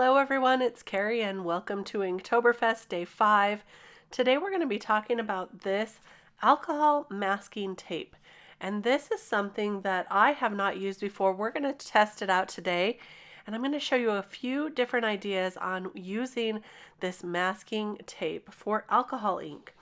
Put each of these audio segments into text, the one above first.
Hello everyone, it's Kari and welcome to Inktoberfest Day 5. Today we're going to be talking about this alcohol masking tape. And this is something that I have not used before. We're going to test it out today. And I'm going to show you a few different ideas on using this masking tape for alcohol ink.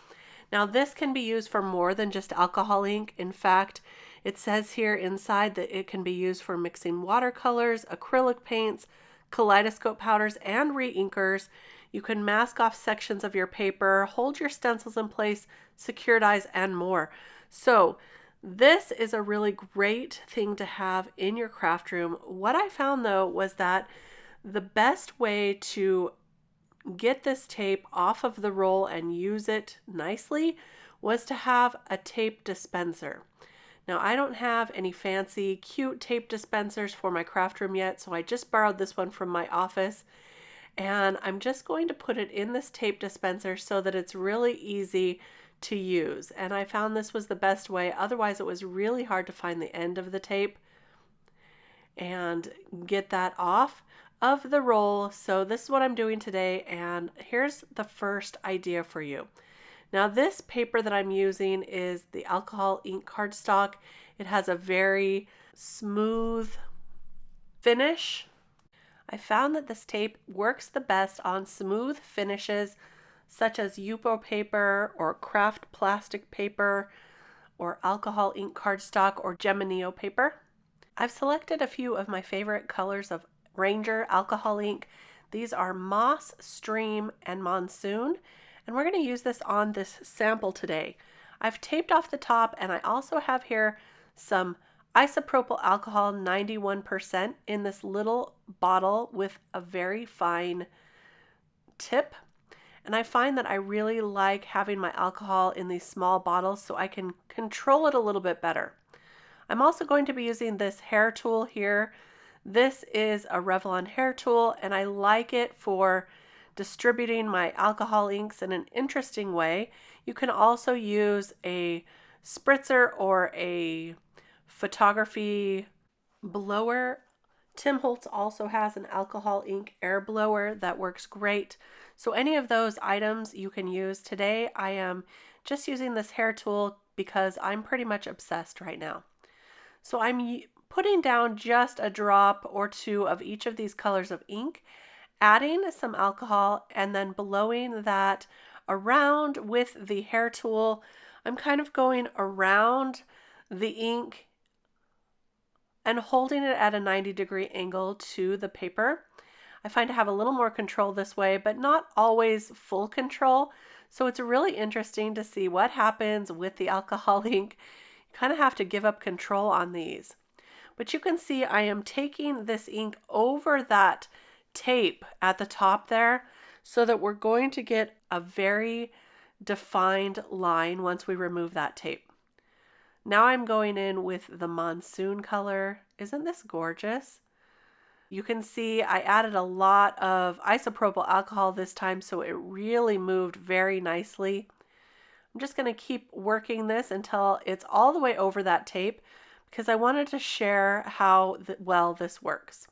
Now this can be used for more than just alcohol ink. In fact, it says here inside that it can be used for mixing watercolors, acrylic paints, kaleidoscope powders, and re-inkers. You can mask off sections of your paper, hold your stencils in place, securitize, and more. So this is a really great thing to have in your craft room. What I found though was that the best way to get this tape off of the roll and use it nicely was to have a tape dispenser. Now I don't have any fancy cute tape dispensers for my craft room yet, so I just borrowed this one from my office, and I'm just going to put it in this tape dispenser so that it's really easy to use. And I found this was the best way, otherwise it was really hard to find the end of the tape and get that off of the roll. So this is what I'm doing today, and here's the first idea for you. Now this paper that I'm using is the alcohol ink cardstock. It has a very smooth finish. I found that this tape works the best on smooth finishes such as Yupo paper or craft plastic paper or alcohol ink cardstock or Geminio paper. I've selected a few of my favorite colors of Ranger alcohol ink. These are Moss, Stream, and Monsoon. And we're going to use this on this sample today. I've taped off the top, and I also have here some isopropyl alcohol 91% in this little bottle with a very fine tip. And I find that I really like having my alcohol in these small bottles so I can control it a little bit better. I'm also going to be using this hair tool here. This is a Revlon hair tool, and I like it for distributing my alcohol inks in an interesting way. You can also use a spritzer or a photography blower. Tim Holtz also has an alcohol ink air blower that works great. So any of those items you can use. Today I am just using this hair tool because I'm pretty much obsessed right now. So I'm putting down just a drop or two of each of these colors of ink, adding some alcohol, and then blowing that around with the hair tool. I'm kind of going around the ink and holding it at a 90-degree angle to the paper. I find to have a little more control this way, but not always full control. So it's really interesting to see what happens with the alcohol ink. You kind of have to give up control on these. But you can see I am taking this ink over that tape at the top there so that we're going to get a very defined line once we remove that tape. Now I'm going in with the Monsoon color. Isn't this gorgeous? You can see I added a lot of isopropyl alcohol this time, so it really moved very nicely. I'm just going to keep working this until it's all the way over that tape because I wanted to share how well this works.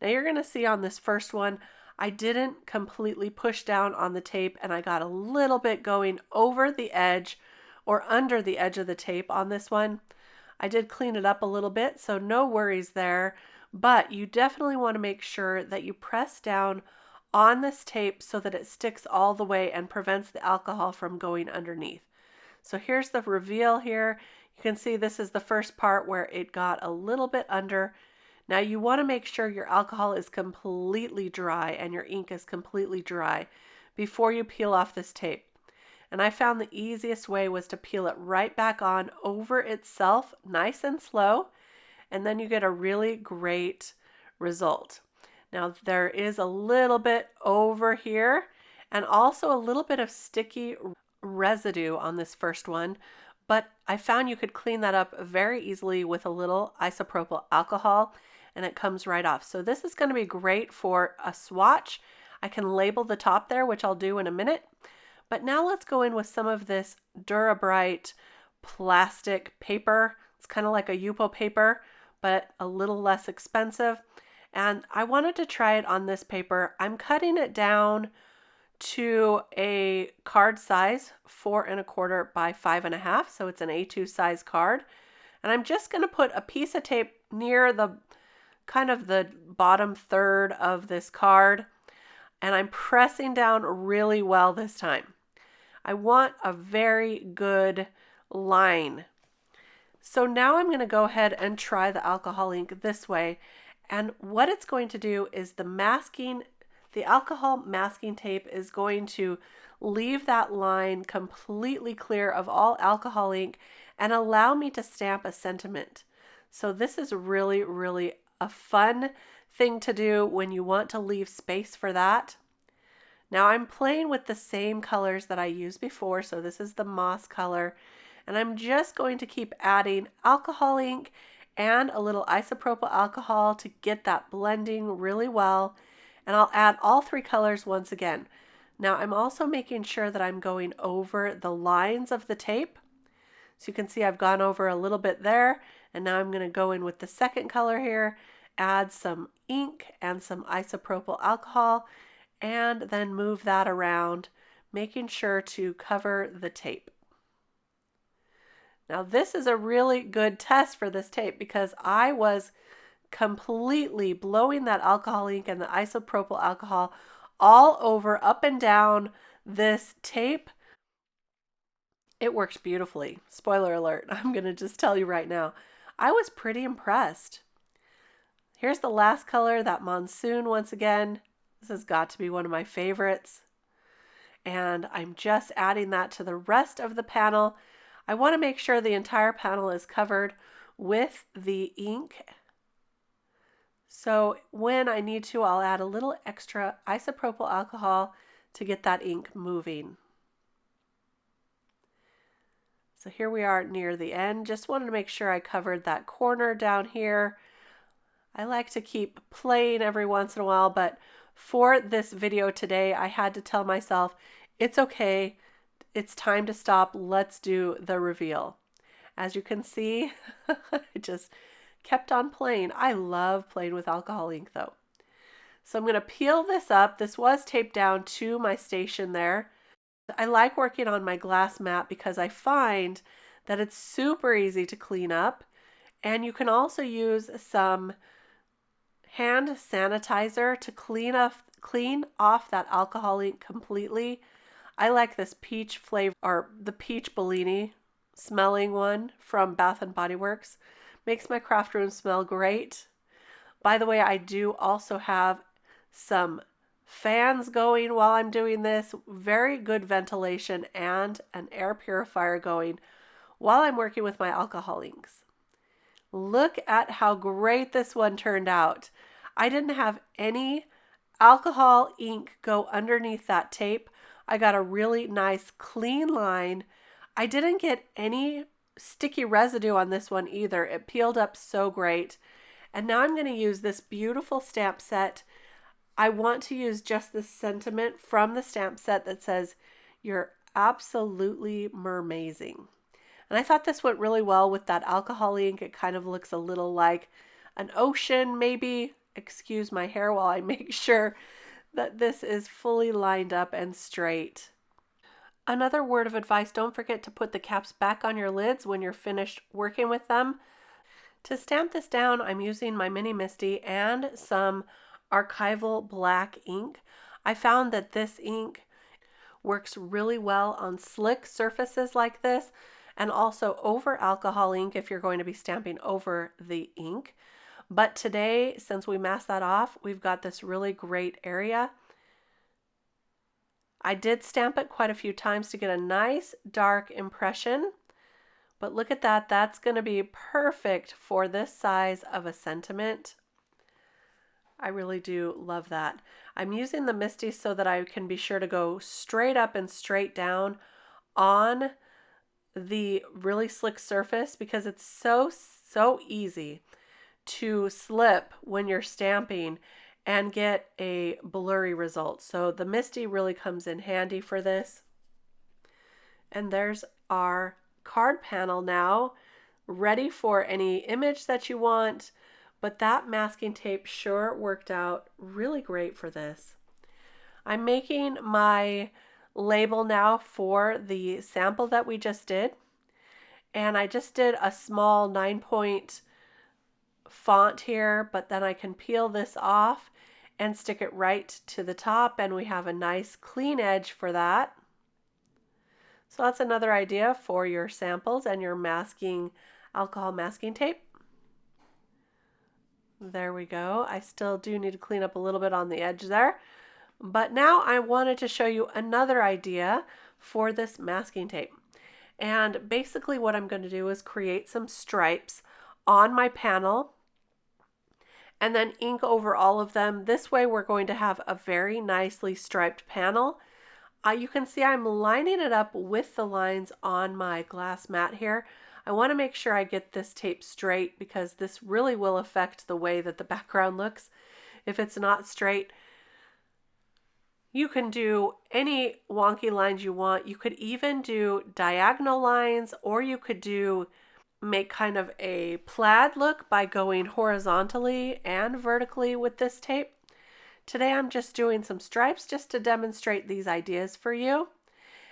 Now you're going to see on this first one, I didn't completely push down on the tape, and I got a little bit going over the edge or under the edge of the tape on this one. I did clean it up a little bit, so no worries there, but you definitely want to make sure that you press down on this tape so that it sticks all the way and prevents the alcohol from going underneath. So here's the reveal here. You can see this is the first part where it got a little bit under. Now you want to make sure your alcohol is completely dry and your ink is completely dry before you peel off this tape. And I found the easiest way was to peel it right back on over itself, nice and slow, and then you get a really great result. Now there is a little bit over here and also a little bit of sticky residue on this first one, but I found you could clean that up very easily with a little isopropyl alcohol, and it comes right off. So this is going to be great for a swatch. I can label the top there, which I'll do in a minute. But now let's go in with some of this Durabrite plastic paper. It's kind of like a Yupo paper, but a little less expensive. And I wanted to try it on this paper. I'm cutting it down to a card size 4¼ by 5½, so it's an A2 size card. And I'm just going to put a piece of tape near the kind of the bottom third of this card, and I'm pressing down really well this time. I want a very good line. So now I'm going to go ahead and try the alcohol ink this way. And what it's going to do is the alcohol masking tape is going to leave that line completely clear of all alcohol ink and allow me to stamp a sentiment. So this is really, really a fun thing to do when you want to leave space for that. Now I'm playing with the same colors that I used before. So this is the moss color. And I'm just going to keep adding alcohol ink and a little isopropyl alcohol to get that blending really well. And I'll add all 3 colors once again. Now I'm also making sure that I'm going over the lines of the tape. So you can see I've gone over a little bit there. And now I'm going to go in with the second color here, add some ink and some isopropyl alcohol, and then move that around, making sure to cover the tape. Now this is a really good test for this tape because I was completely blowing that alcohol ink and the isopropyl alcohol all over, up and down this tape. It works beautifully. Spoiler alert, I'm going to just tell you right now. I was pretty impressed. Here's the last color, that monsoon once again. This has got to be one of my favorites. And I'm just adding that to the rest of the panel. I want to make sure the entire panel is covered with the ink. So when I need to, I'll add a little extra isopropyl alcohol to get that ink moving. So here we are near the end. Just wanted to make sure I covered that corner down here. I like to keep playing every once in a while, but for this video today, I had to tell myself, it's okay. It's time to stop. Let's do the reveal. As you can see, I just kept on playing. I love playing with alcohol ink though. So I'm going to peel this up. This was taped down to my station there. I like working on my glass mat because I find that it's super easy to clean up. And you can also use some hand sanitizer to clean off that alcohol ink completely. I like this peach flavor, or the peach Bellini smelling one from Bath and Body Works. Makes my craft room smell great. By the way, I do also have some fans going while I'm doing this. Very good ventilation and an air purifier going while I'm working with my alcohol inks. Look at how great this one turned out. I didn't have any alcohol ink go underneath that tape. I got a really nice clean line. I didn't get any sticky residue on this one either. It peeled up so great. And now I'm going to use this beautiful stamp set. I want to use just the sentiment from the stamp set that says, "You're absolutely mermazing." And I thought this went really well with that alcohol ink. It kind of looks a little like an ocean, maybe. Excuse my hair while I make sure that this is fully lined up and straight. Another word of advice, don't forget to put the caps back on your lids when you're finished working with them. To stamp this down, I'm using my mini MISTI and some Archival black ink. I found that this ink works really well on slick surfaces like this, and also over alcohol ink if you're going to be stamping over the ink. But today, since we masked that off, we've got this really great area. I did stamp it quite a few times to get a nice dark impression. But look at that, that's going to be perfect for this size of a sentiment. I really do love that. I'm using the MISTI so that I can be sure to go straight up and straight down on the really slick surface because it's so easy to slip when you're stamping and get a blurry result. So the MISTI really comes in handy for this. And there's our card panel now, ready for any image that you want. but that masking tape sure worked out really great for this. I'm making my label now for the sample that we just did. And I just did a small 9-point font here, but then I can peel this off and stick it right to the top, and we have a nice clean edge for that. So that's another idea for your samples and your masking, alcohol masking tape. There we go. I still do need to clean up a little bit on the edge there. But now I wanted to show you another idea for this masking tape. And basically what I'm going to do is create some stripes on my panel and then ink over all of them. This way we're going to have a very nicely striped panel. You can see I'm lining it up with the lines on my glass mat here. I want to make sure I get this tape straight because this really will affect the way that the background looks. If it's not straight, you can do any wonky lines you want. You could even do diagonal lines, or you could make kind of a plaid look by going horizontally and vertically with this tape. Today I'm just doing some stripes just to demonstrate these ideas for you.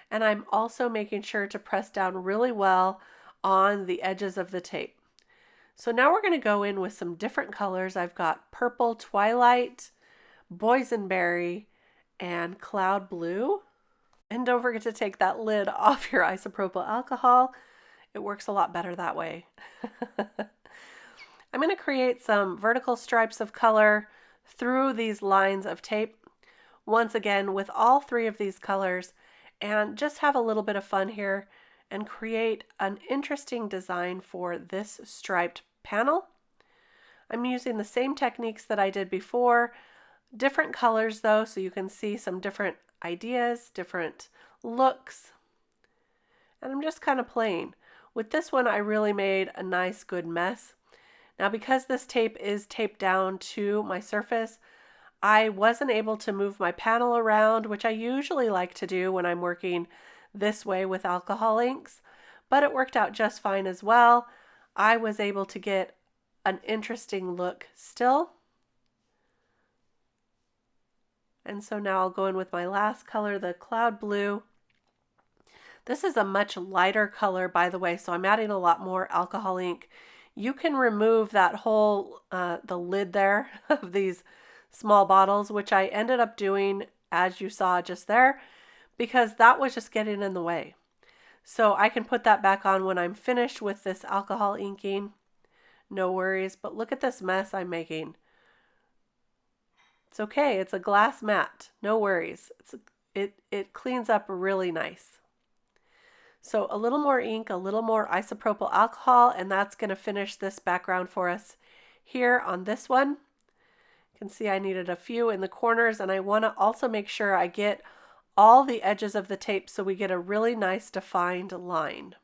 And I'm also making sure to press down really well on the edges of the tape. So now we're going to go in with some different colors. I've got purple twilight, boysenberry, and cloud blue. And don't forget to take that lid off your isopropyl alcohol. It works a lot better that way. I'm going to create some vertical stripes of color through these lines of tape, once again with all three of these colors, and just have a little bit of fun here and create an interesting design for this striped panel. I'm using the same techniques that I did before, different colors though, so you can see some different ideas, different looks, and I'm just kind of playing. With this one I really made a nice good mess. Now because this tape is taped down to my surface, I wasn't able to move my panel around, which I usually like to do when I'm working this way with alcohol inks, but it worked out just fine as well. I was able to get an interesting look still. And so now I'll go in with my last color, the cloud blue. This is a much lighter color, by the way, so I'm adding a lot more alcohol ink. You can remove that whole, the lid there of these small bottles, which I ended up doing, as you saw just there, because that was just getting in the way. So I can put that back on when I'm finished with this alcohol inking. No worries, but look at this mess I'm making. It's okay, it's a glass mat, no worries. It cleans up really nice. So a little more ink, a little more isopropyl alcohol, and that's going to finish this background for us here on this one. You can see I needed a few in the corners, and I want to also make sure I get all the edges of the tape so we get a really nice defined line.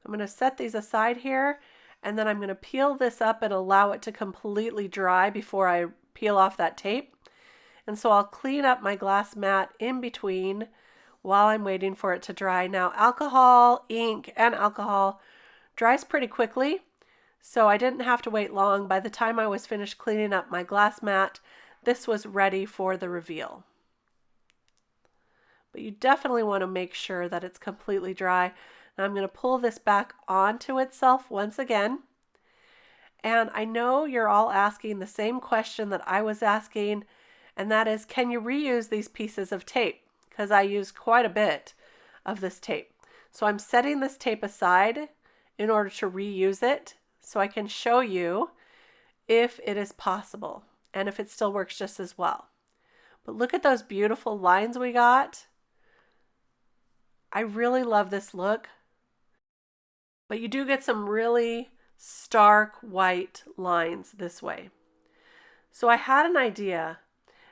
I'm going to set these aside here, and then I'm going to peel this up and allow it to completely dry before I peel off that tape. And so I'll clean up my glass mat in between while I'm waiting for it to dry. Now alcohol, ink, and alcohol dries pretty quickly, so I didn't have to wait long. By the time I was finished cleaning up my glass mat, this was ready for the reveal. But you definitely want to make sure that it's completely dry. Now I'm going to pull this back onto itself once again. And I know you're all asking the same question that I was asking, and that is, can you reuse these pieces of tape? Because I used quite a bit of this tape. So I'm setting this tape aside in order to reuse it so I can show you if it is possible and if it still works just as well. But look at those beautiful lines we got. I really love this look. But you do get some really stark white lines this way. So I had an idea.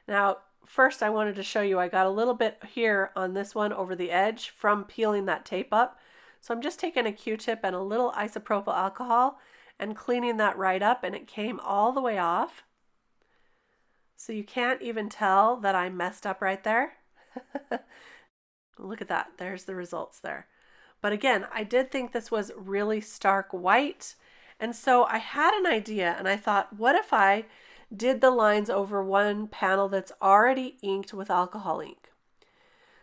Now, first I wanted to show you I got a little bit here on this one over the edge from peeling that tape up. So I'm just taking a Q-tip and a little isopropyl alcohol and cleaning that right up, and it came all the way off. So you can't even tell that I messed up right there. Look at that. There's the results there. But again, I did think this was really stark white, And so I had an idea and I thought, what if I did the lines over one panel that's already inked with alcohol ink?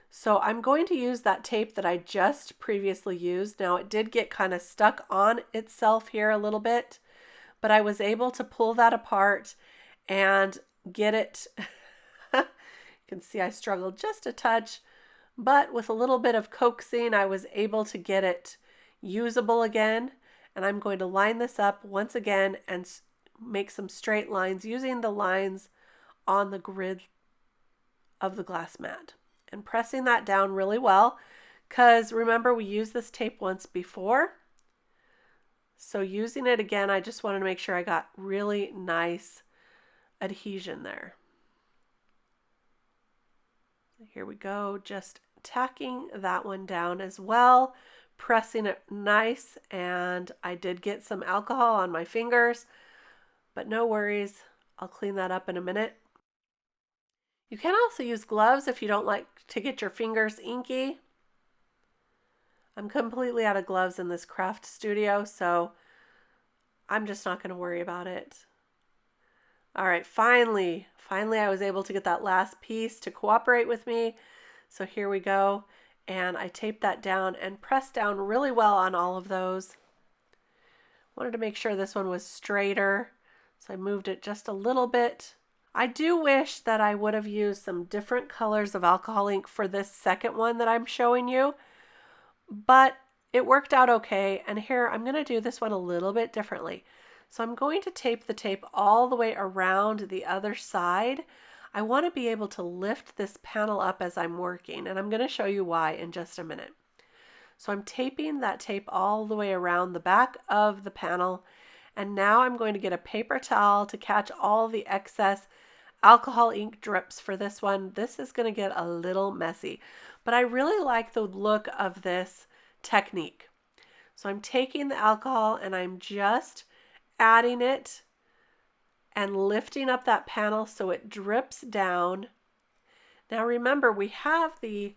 So I'm going to use that tape that I just previously used. Now it did get kind of stuck on itself here a little bit, but I was able to pull that apart and get it. You can see I struggled just a touch, but with a little bit of coaxing, I was able to get it usable again. And I'm going to line this up once again and make some straight lines using the lines on the grid of the glass mat and pressing that down really well, because remember we used this tape once before. So using it again, I just wanted to make sure I got really nice adhesion there. Here we go, just tacking that one down as well, pressing it nice, and I did get some alcohol on my fingers, but no worries, I'll clean that up in a minute. You can also use gloves if you don't like to get your fingers inky. I'm completely out of gloves in this craft studio, so I'm just not going to worry about it. All right, finally I was able to get that last piece to cooperate with me. So here we go. And I taped that down and pressed down really well on all of those. Wanted to make sure this one was straighter, so I moved it just a little bit. I do wish that I would have used some different colors of alcohol ink for this second one that I'm showing you, but it worked out okay. And here I'm going to do this one a little bit differently. So I'm going to tape the tape all the way around the other side. I want to be able to lift this panel up as I'm working, and I'm going to show you why in just a minute. So I'm taping that tape all the way around the back of the panel, and now I'm going to get a paper towel to catch all the excess alcohol ink drips for this one. This is going to get a little messy, but I really like the look of this technique. So I'm taking the alcohol and I'm just adding it and lifting up that panel so it drips down. Now remember, we have the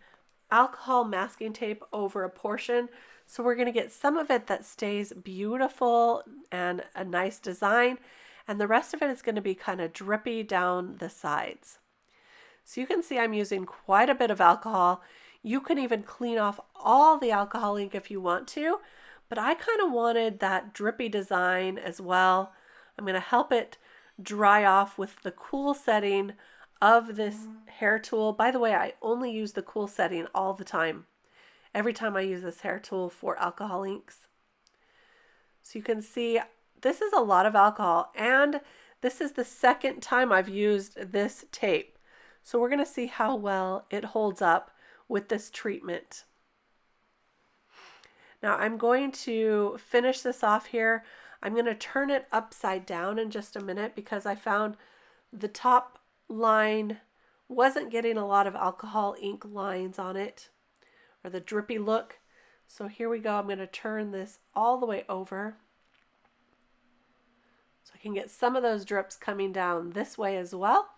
alcohol masking tape over a portion, so we're going to get some of it that stays beautiful and a nice design, and the rest of it is going to be kind of drippy down the sides. So you can see I'm using quite a bit of alcohol. You can even clean off all the alcohol ink if you want to, but I kind of wanted that drippy design as well. I'm going to help it dry off with the cool setting of this hair tool. By the way, I only use the cool setting all the time. Every time I use this hair tool for alcohol inks. So you can see this is a lot of alcohol, and this is the second time I've used this tape. So we're going to see how well it holds up with this treatment. Now I'm going to finish this off here. I'm going to turn it upside down in just a minute because I found the top line wasn't getting a lot of alcohol ink lines on it, or the drippy look. So here we go. I'm going to turn this all the way over so I can get some of those drips coming down this way as well.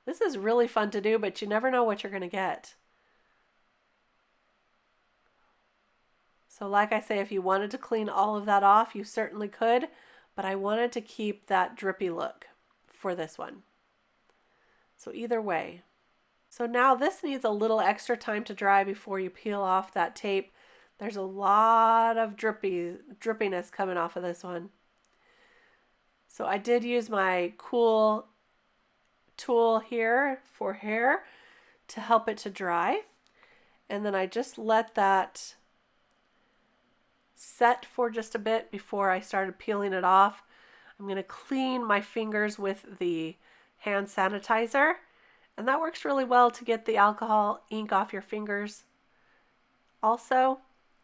This is really fun to do, but you never know what you're going to get. So like I say, if you wanted to clean all of that off, you certainly could, but I wanted to keep that drippy look for this one. So either way. So now this needs a little extra time to dry before you peel off that tape. There's a lot of drippiness coming off of this one. So I did use my cool tool here for hair to help it to dry. And then I just let that set for just a bit before I started peeling it off. I'm going to clean my fingers with the hand sanitizer, and that works really well to get the alcohol ink off your fingers. Also,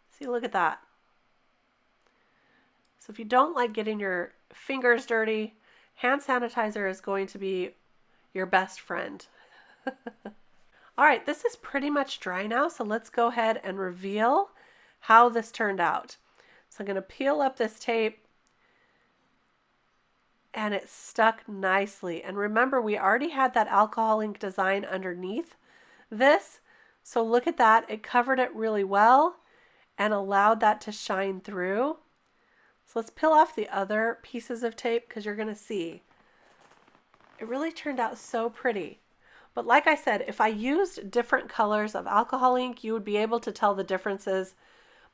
see, look at that. So if you don't like getting your fingers dirty, hand sanitizer is going to be your best friend. All right, this is pretty much dry now, so let's go ahead and reveal how this turned out. So I'm going to peel up this tape, and it stuck nicely. And remember, we already had that alcohol ink design underneath this, so look at that. It covered it really well, and allowed that to shine through. So let's peel off the other pieces of tape because you're going to see it really turned out so pretty. But like I said, if I used different colors of alcohol ink, you would be able to tell the differences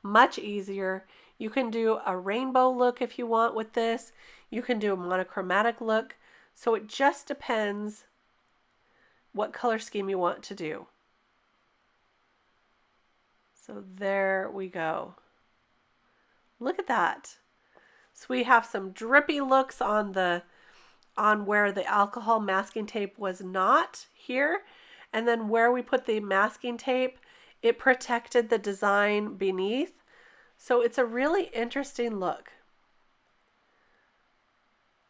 much easier. You can do a rainbow look if you want with this. You can do a monochromatic look. So it just depends what color scheme you want to do. So there we go. Look at that. So we have some drippy looks on where the alcohol masking tape was not here. And then where we put the masking tape, it protected the design beneath. So it's a really interesting look.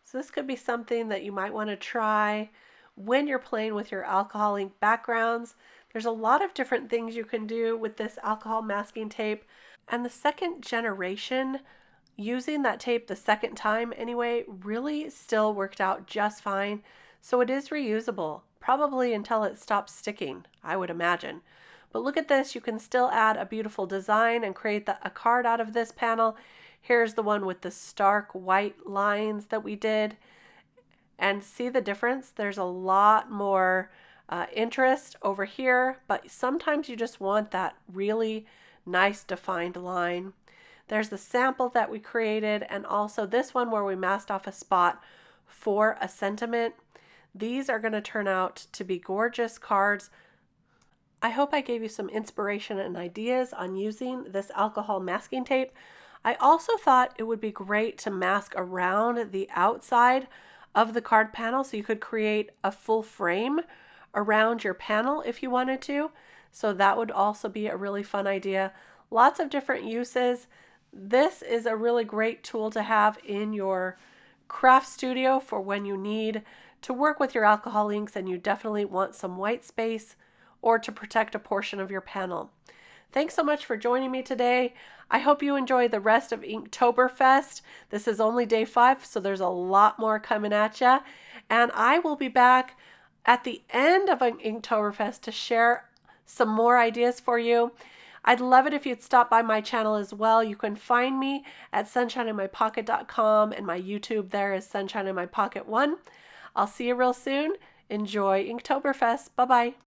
So this could be something that you might want to try when you're playing with your alcohol ink backgrounds. There's a lot of different things you can do with this alcohol masking tape. And the second generation, using that tape the second time anyway, really still worked out just fine. So it is reusable, probably until it stops sticking, I would imagine. But look at this, you can still add a beautiful design and create a card out of this panel. Here's the one with the stark white lines that we did. And see the difference? There's a lot more interest over here, but sometimes you just want that really nice defined line. There's the sample that we created, and also this one where we masked off a spot for a sentiment. These are going to turn out to be gorgeous cards. I hope I gave you some inspiration and ideas on using this alcohol masking tape. I also thought it would be great to mask around the outside of the card panel so you could create a full frame around your panel if you wanted to. So that would also be a really fun idea. Lots of different uses. This is a really great tool to have in your craft studio for when you need to work with your alcohol inks and you definitely want some white space or to protect a portion of your panel. Thanks so much for joining me today. I hope you enjoy the rest of Inktoberfest. This is only day 5, so there's a lot more coming at you. And I will be back at the end of Inktoberfest to share some more ideas for you. I'd love it if you'd stop by my channel as well. You can find me at sunshineinmypocket.com, and my YouTube there is Sunshine in My Pocket 1. I'll see you real soon. Enjoy Inktoberfest. Bye-bye.